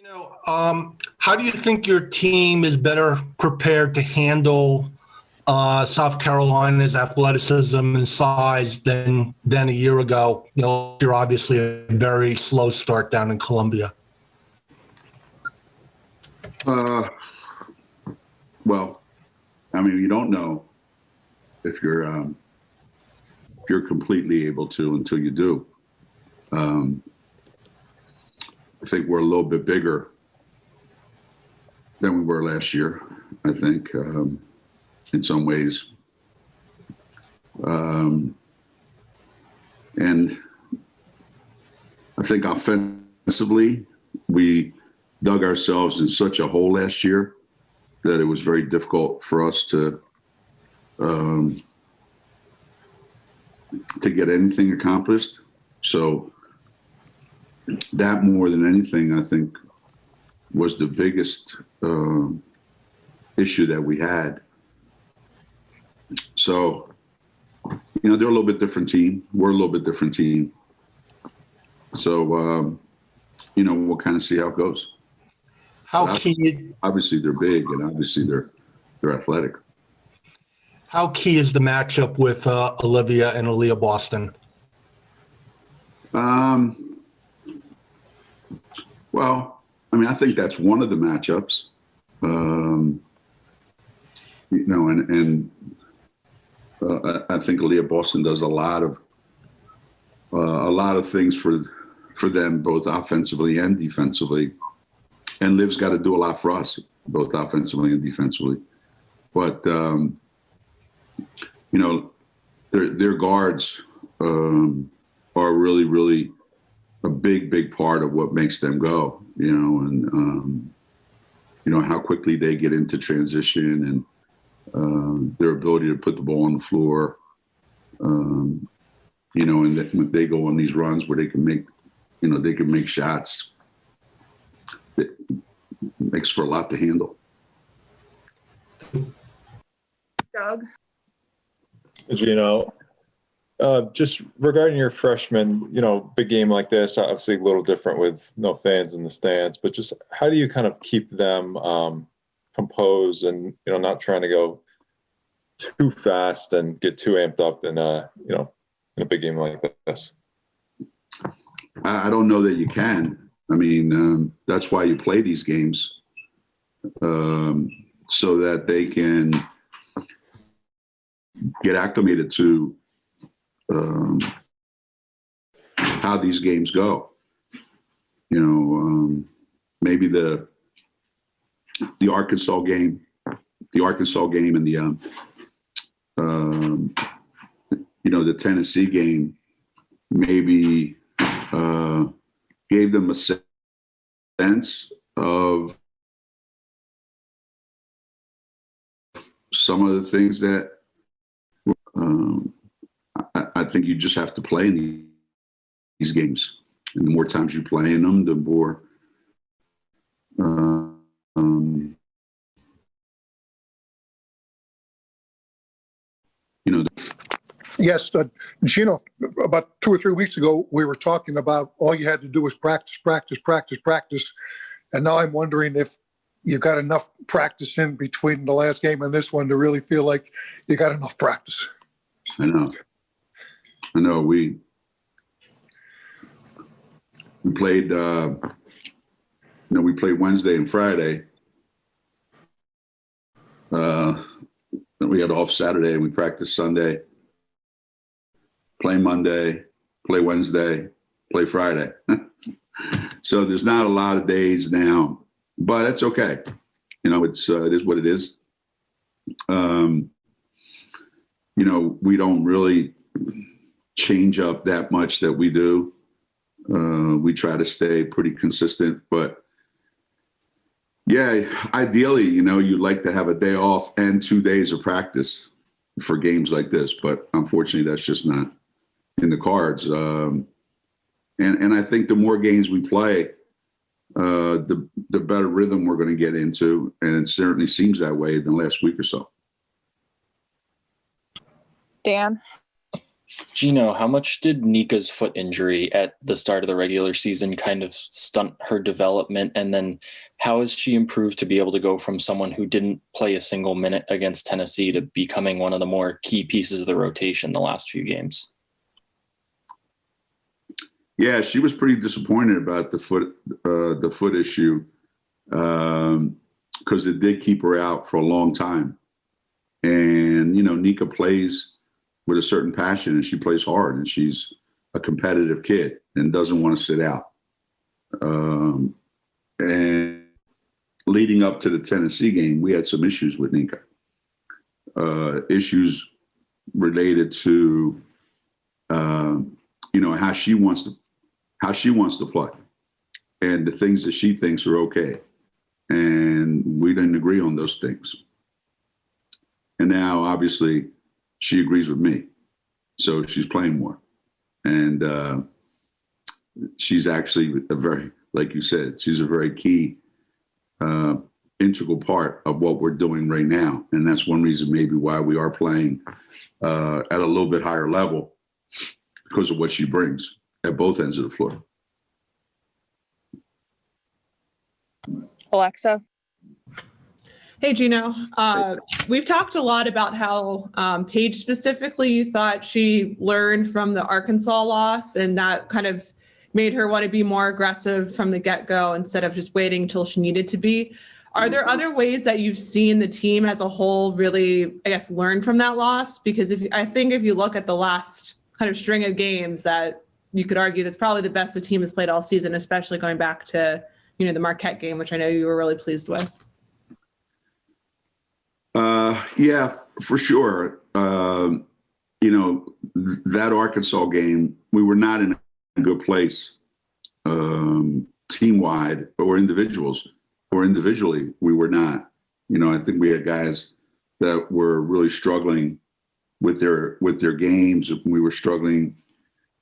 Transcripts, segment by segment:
How do you think your team is better prepared to handle South Carolina's athleticism and size than a year ago? You're obviously a very slow start down in Columbia. Well, I mean, you don't know if you're completely able to until you do. I think we're a little bit bigger than we were last year, I think, in some ways. And I think offensively, we dug ourselves in such a hole last year that it was very difficult for us to get anything accomplished. So that more than anything, I think, was the biggest issue that we had. So, they're a little bit different team. We're a little bit different team. So, we'll kind of see how it goes. How key? Obviously, they're big, and obviously they're athletic. How key is the matchup with Olivia and Aaliyah Boston? Well, I mean, I think that's one of the matchups. I think Aaliyah Boston does a lot of things for them, both offensively and defensively. And Liv's got to do a lot for us, both offensively and defensively. But their guards are really, really a big part of what makes them go. And how quickly they get into transition and their ability to put the ball on the floor. And when they go on these runs where they can make shots. It makes for a lot to handle. Doug? Geno, just regarding your freshmen, big game like this, obviously a little different with no fans in the stands, but just how do you kind of keep them composed and, not trying to go too fast and get too amped up in a big game like this? I don't know that you can. I mean, that's why you play these games, so that they can get acclimated to how these games go. Maybe the Arkansas game and the Tennessee game maybe gave them a sense of some of the things that I think you just have to play in these games. And the more times you play in them, the more Yes, Geno, about 2 or 3 weeks ago, we were talking about all you had to do was practice. And now I'm wondering if you got enough practice in between the last game and this one to really feel like you got enough practice. I know. We played, we played Wednesday and Friday. We had off Saturday and we practiced Sunday. Play Monday, play Wednesday, play Friday. So there's not a lot of days now, but it's okay. It is what it is. We don't really change up that much that we do. We try to stay pretty consistent, but yeah, ideally, you'd like to have a day off and 2 days of practice for games like this, but unfortunately that's just not in the cards. And I think the more games we play, the better rhythm we're going to get into. And it certainly seems that way in the last week or so. Dan? Geno, how much did Nika's foot injury at the start of the regular season kind of stunt her development? And then how has she improved to be able to go from someone who didn't play a single minute against Tennessee to becoming one of the more key pieces of the rotation the last few games? Yeah, she was pretty disappointed about the foot issue because it did keep her out for a long time. And, Nika plays with a certain passion and she plays hard and she's a competitive kid and doesn't want to sit out. And leading up to the Tennessee game, we had some issues with Nika. Issues related to, how she wants to play and the things that she thinks are okay. And we didn't agree on those things. And now, obviously, she agrees with me. So she's playing more. And she's actually like you said, she's a very key, integral part of what we're doing right now. And that's one reason maybe why we are playing at a little bit higher level because of what she brings at both ends of the floor. Alexa. Hey, Geno. We've talked a lot about how Paige specifically, you thought she learned from the Arkansas loss and that kind of made her want to be more aggressive from the get-go instead of just waiting until she needed to be. Are there other ways that you've seen the team as a whole really, I guess, learn from that loss? Because I think if you look at the last kind of string of games, that you could argue that's probably the best the team has played all season, especially going back to, the Marquette game, which I know you were really pleased with. Yeah, for sure. That Arkansas game, we were not in a good place team-wide or individually, we were not. I think we had guys that were really struggling with their games. We were struggling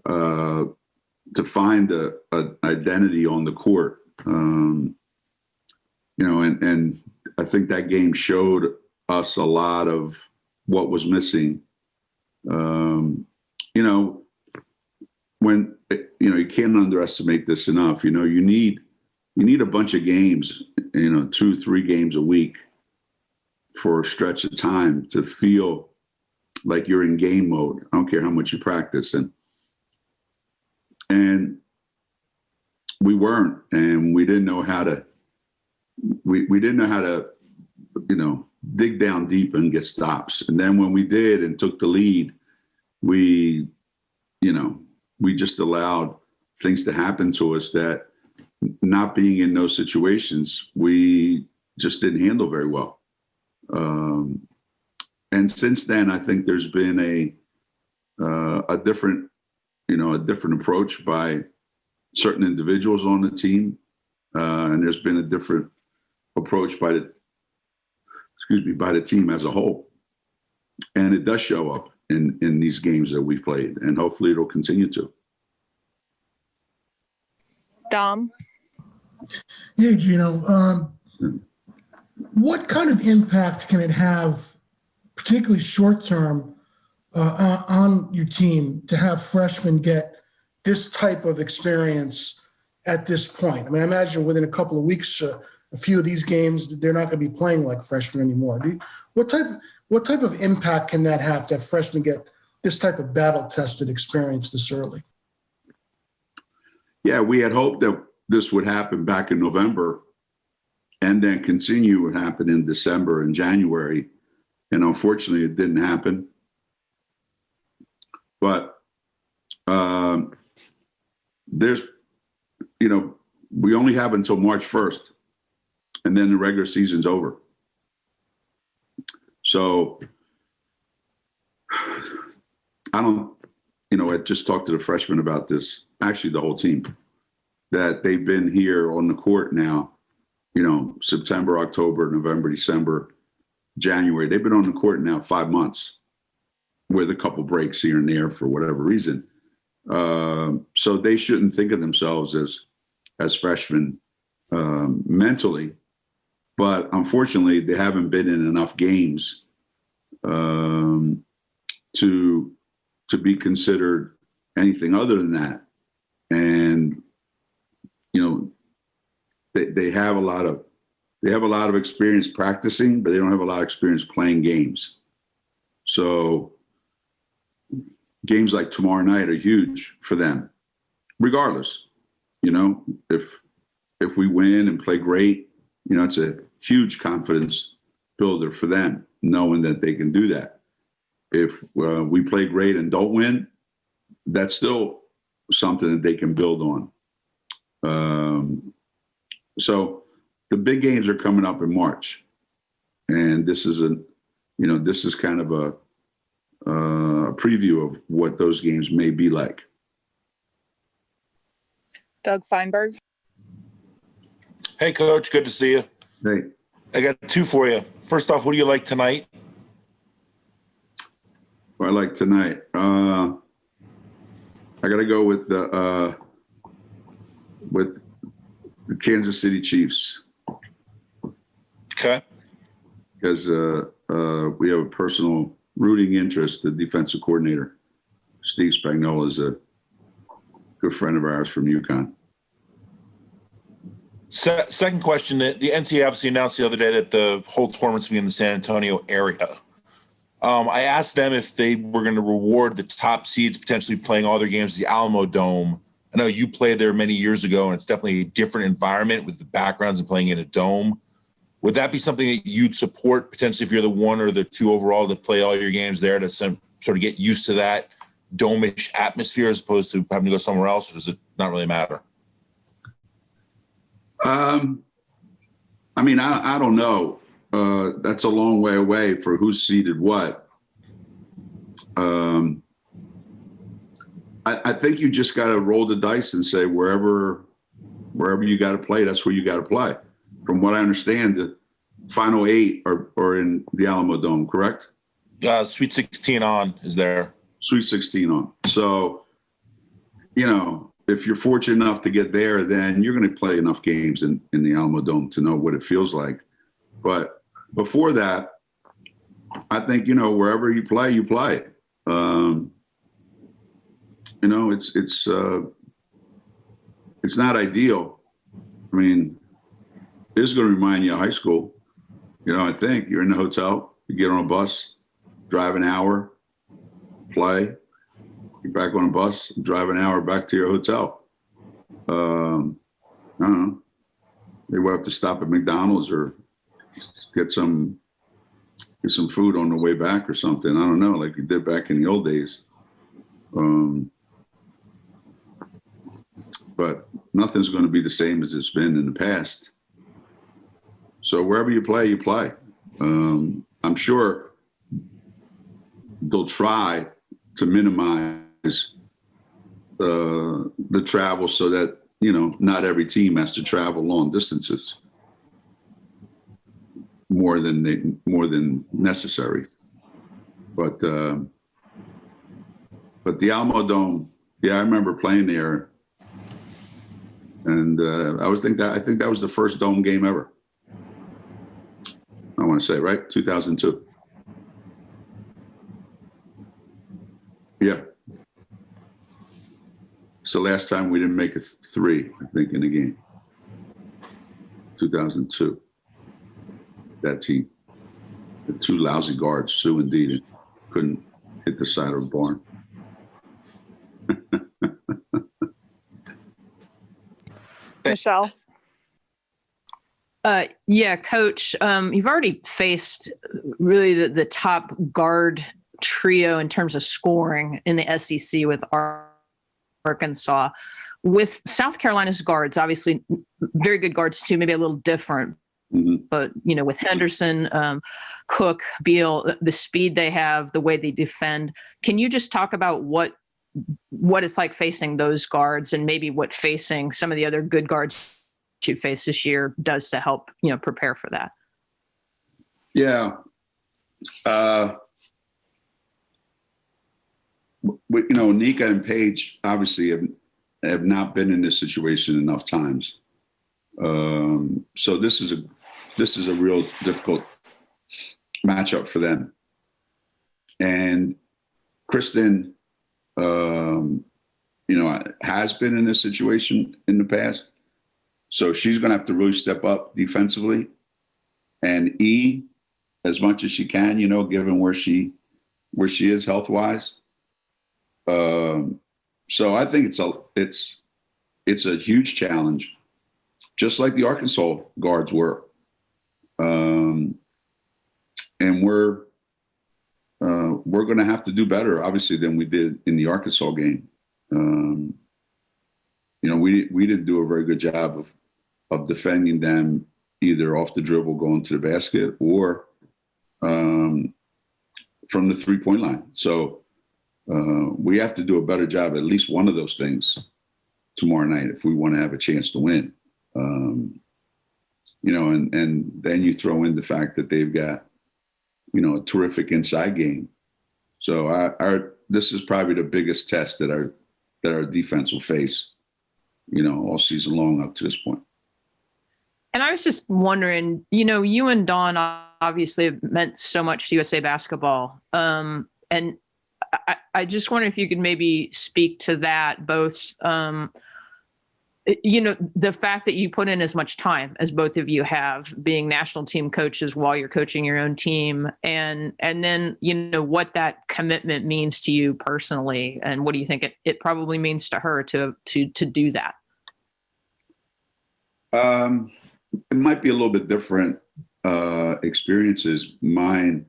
to find an identity on the court. And I think that game showed us a lot of what was missing. When you can't underestimate this enough. You need a bunch of games, 2-3 games a week for a stretch of time to feel like you're in game mode. I don't care how much you practice. And we weren't, and we didn't know how to, dig down deep and get stops. And then when we did and took the lead, we just allowed things to happen to us that, not being in those situations, we just didn't handle very well. And since then, I think there's been a different approach by certain individuals on the team, and there's been a different approach by the team as a whole. And it does show up in these games that we've played, and hopefully it'll continue to. Dom. Hey, Geno. What kind of impact can it have, particularly short-term, on your team to have freshmen get this type of experience at this point? I mean, I imagine within a couple of weeks, a few of these games, they're not going to be playing like freshmen anymore. What type of impact can that have to have freshmen get this type of battle-tested experience this early? Yeah, we had hoped that this would happen back in November and then continue to happen in December and January. And unfortunately, it didn't happen. But we only have until March 1st, and then the regular season's over. So I just talked to the freshmen about this, actually the whole team, that they've been here on the court now, September, October, November, December, January. They've been on the court now 5 months with a couple breaks here and there for whatever reason. So they shouldn't think of themselves as freshmen mentally, but unfortunately they haven't been in enough games to to be considered anything other than that. And, they have a lot of experience practicing, but they don't have a lot of experience playing games. So games like tomorrow night are huge for them, regardless. If we win and play great, it's a huge confidence builder for them, knowing that they can do that. If we play great and don't win, that's still something that they can build on. So the big games are coming up in March, and this is kind of a preview of what those games may be like. Doug Feinberg. Hey, Coach. Good to see you. Hey, I got two for you. First off, what do you like tonight? what I like tonight. I got to go with the Kansas City Chiefs. Okay. Because we have a personal rooting interest. The defensive coordinator, Steve Spagnuolo, is a good friend of ours from UConn. Second question, the NCAA obviously announced the other day that the whole tournament's going to be in the San Antonio area. I asked them if they were going to reward the top seeds potentially playing all their games at the Alamo Dome. I know you played there many years ago, and it's definitely a different environment with the backgrounds and playing in a dome. Would that be something that you'd support potentially if you're the 1 or the 2 overall to play all your games there to sort of get used to that dome-ish atmosphere as opposed to having to go somewhere else, or does it not really matter? I don't know. That's a long way away for who's seeded what. I think you just got to roll the dice and say wherever you got to play, that's where you got to play. From what I understand, the final 8 are in the Alamo Dome, correct? Sweet 16 on is there. Sweet 16 on. So, if you're fortunate enough to get there, then you're going to play enough games in the Alamo Dome to know what it feels like. But before that, I think, wherever you play, you play. It's not ideal. I mean, this is going to remind you of high school. I think you're in the hotel, you get on a bus, drive an hour, play, get back on a bus, drive an hour back to your hotel. I don't know. Maybe we'll have to stop at McDonald's or get some food on the way back or something. I don't know, like you did back in the old days. But nothing's going to be the same as it's been in the past. So wherever you play, you play. I'm sure they'll try to minimize the travel so that, not every team has to travel long distances more than necessary. But the Alamo Dome, yeah, I remember playing there. And I think that was the first dome game ever. I want to say, right? 2002. Yeah. It's the last time we didn't make a 3, I think, in a game. 2002. That team. The 2 lousy guards, Sue and Deedon, couldn't hit the side of the barn. Michelle. Yeah, Coach, you've already faced really the top guard trio in terms of scoring in the SEC with Arkansas. With South Carolina's guards, obviously very good guards too, maybe a little different. Mm-hmm. But, with Henderson, Cook, Beal, the speed they have, the way they defend. Can you just talk about what it's like facing those guards and maybe what facing some of the other good guards you face this year does to help, prepare for that? Yeah. Nika and Paige obviously have not been in this situation enough times. So this is a real difficult matchup for them. And Kristen has been in this situation in the past. So she's going to have to really step up defensively and as much as she can, given where she is health wise. So I think it's a huge challenge, just like the Arkansas guards were. And we're going to have to do better, obviously, than we did in the Arkansas game. We didn't do a very good job of defending them either off the dribble going to the basket or from the 3-point line. So we have to do a better job, at least one of those things tomorrow night if we want to have a chance to win. And then you throw in the fact that they've got, a terrific inside game. So this is probably the biggest test that our defense will face, all season long up to this point. And I was just wondering, you and Dawn obviously have meant so much to USA basketball. And I just wonder if you could maybe speak to that, both, the fact that you put in as much time as both of you have being national team coaches while you're coaching your own team. And then, what that commitment means to you personally. And what do you think it probably means to her to do that? It might be a little bit different experiences. Mine,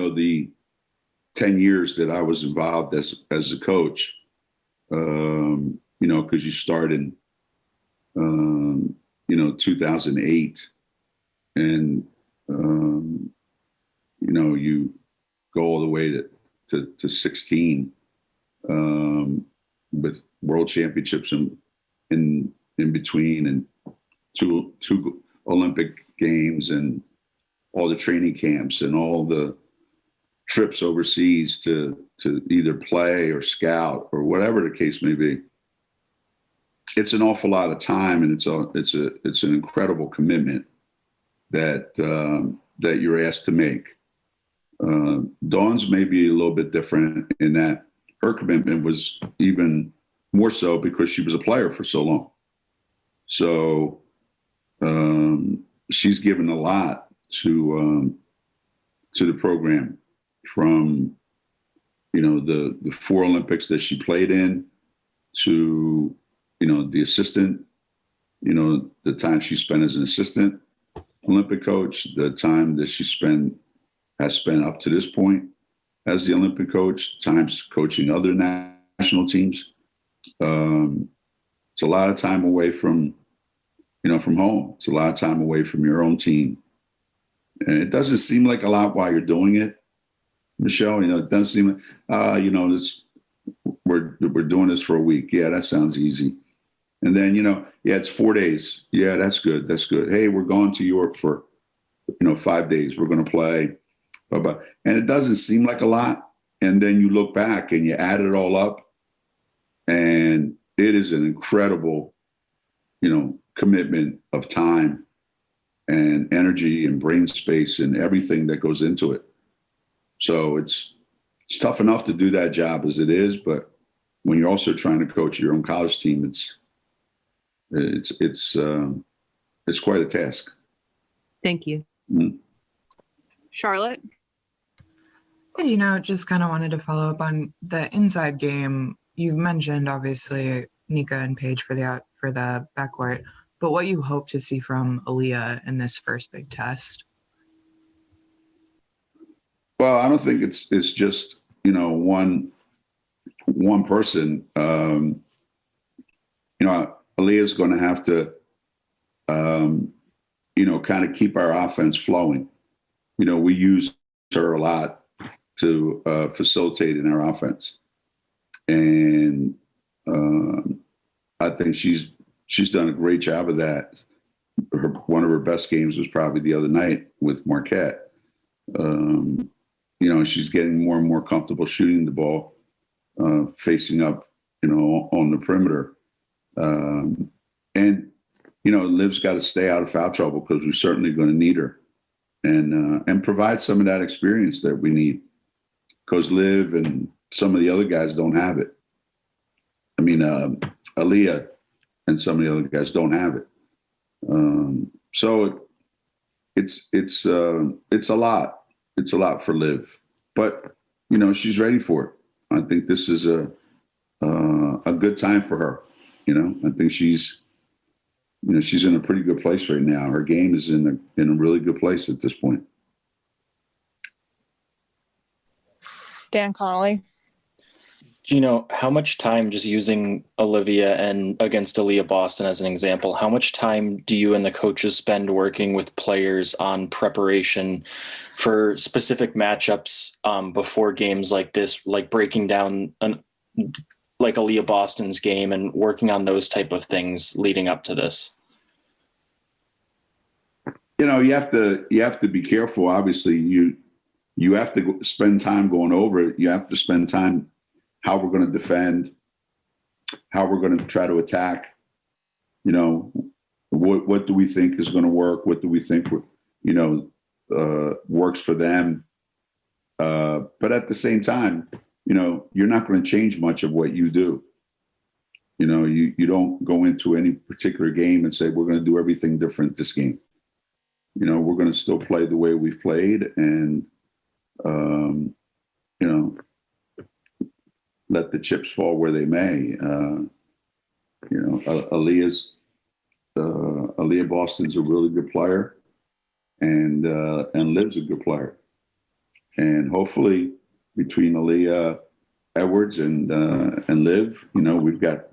the 10 years that I was involved as a coach, because you start in, 2008 and, you go all the way to 16 with world championships in between and two Olympic games and all the training camps and all the trips overseas to either play or scout or whatever the case may be. It's an awful lot of time, and it's an incredible commitment that you're asked to make. Dawn's may be a little bit different in that her commitment was even more so because she was a player for so long. So she's given a lot to the program, from the 4 Olympics that she played in to the assistant, the time she spent as an assistant Olympic coach, the time that she has spent up to this point as the Olympic coach, times coaching other national teams. It's a lot of time away from home. It's a lot of time away from your own team. And it doesn't seem like a lot while you're doing it, Michelle. It doesn't seem like, we're doing this for a week. Yeah, that sounds easy. And then, it's 4 days. Yeah, that's good. That's good. Hey, we're going to Europe for, 5 days. We're going to play. And it doesn't seem like a lot. And then you look back and you add it all up, and it is an incredible, commitment of time and energy and brain space and everything that goes into it. So it's tough enough to do that job as it is, but when you're also trying to coach your own college team, it's quite a task. Thank you. Mm. Charlotte? Just kind of wanted to follow up on the inside game. You've mentioned obviously Nika and Paige for the backcourt, but what you hope to see from Aaliyah in this first big test? Well, I don't think it's just one person. Aaliyah's going to have to kind of keep our offense flowing. We use her a lot to facilitate in our offense, and I think she's done a great job of that. One of her best games was probably the other night with Marquette. She's getting more and more comfortable shooting the ball, facing up, on the perimeter. Liv's got to stay out of foul trouble because we're certainly going to need her, and provide some of that experience that we need. because Liv and some of the other guys don't have it. I mean, Aaliyah and some of the other guys don't have it. So it's a lot. It's a lot for Liv, but she's ready for it. I think this is a good time for her. I think she's in a pretty good place right now. Her game is in a really good place at this point. Dan Connolly. Geno, how much time, just using Olivia and against Aaliyah Boston as an example, how much time do you and the coaches spend working with players on preparation for specific matchups before games like this, like breaking down like Aaliyah Boston's game and working on those type of things leading up to this? You have to be careful. Obviously, you have to spend time going over it. You have to spend time how we're going to defend, how we're going to try to attack. What do we think is going to work? What do we think works for them? But at the same time, you're not going to change much of what you do. You don't go into any particular game and say, we're going to do everything different this game. We're going to still play the way we've played and, let the chips fall where they may. Aaliyah Boston's a really good player and Liv's a good player. And hopefully between Aaliyah Edwards and Liv, we've got,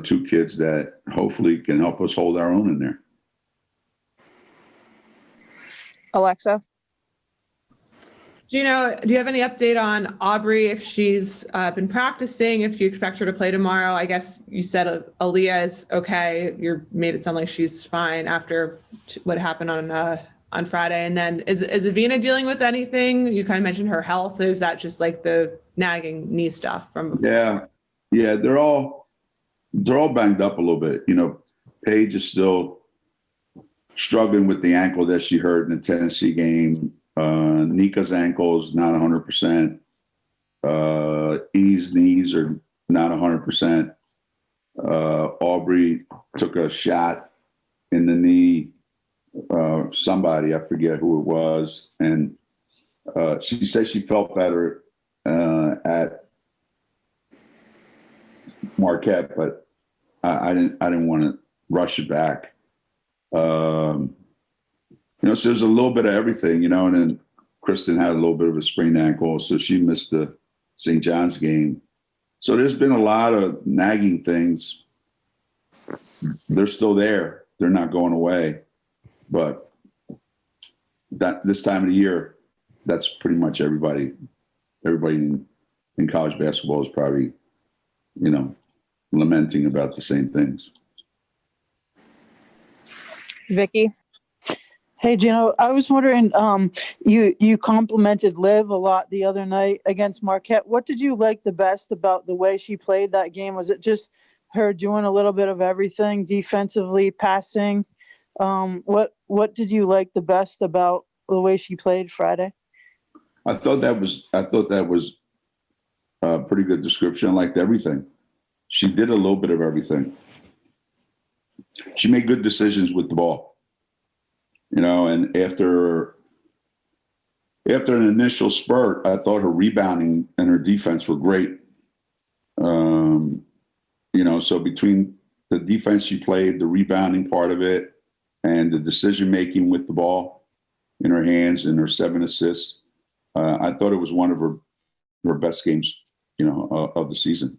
two kids that hopefully can help us hold our own in there. Alexa. Geno, do you have any update on Aubrey, if she's been practicing, if you expect her to play tomorrow? I guess you said Aaliyah is okay. You made it sound like she's fine after what happened on Friday. And then is Avina dealing with anything? You kind of mentioned her health. Is that just like the nagging knee stuff from? Yeah. They're all banged up a little bit. Paige is still struggling with the ankle that she hurt in the Tennessee game. Nika's ankle is not 100%. E's knees are not 100%. Aubrey took a shot in the knee. Somebody, I forget who it was, and she said she felt better at Marquette, but I didn't want to rush it back. So there's a little bit of everything, and then Kristen had a little bit of a sprained ankle, so she missed the St. John's game. So there's been a lot of nagging things. They're still there. They're not going away. But this time of the year, that's pretty much everybody. Everybody in college basketball is probably, lamenting about the same things. Vicky. Hey, Geno, I was wondering, you complimented Liv a lot the other night against Marquette. What did you like the best about the way she played that game? Was it just her doing a little bit of everything, defensively, passing? What did you like the best about the way she played Friday? I thought that was a pretty good description. I liked everything. She did a little bit of everything. She made good decisions with the ball. And after an initial spurt, I thought her rebounding and her defense were great. So between the defense she played, the rebounding part of it, and the decision-making with the ball in her hands and her 7 assists, I thought it was one of her best games, of the season.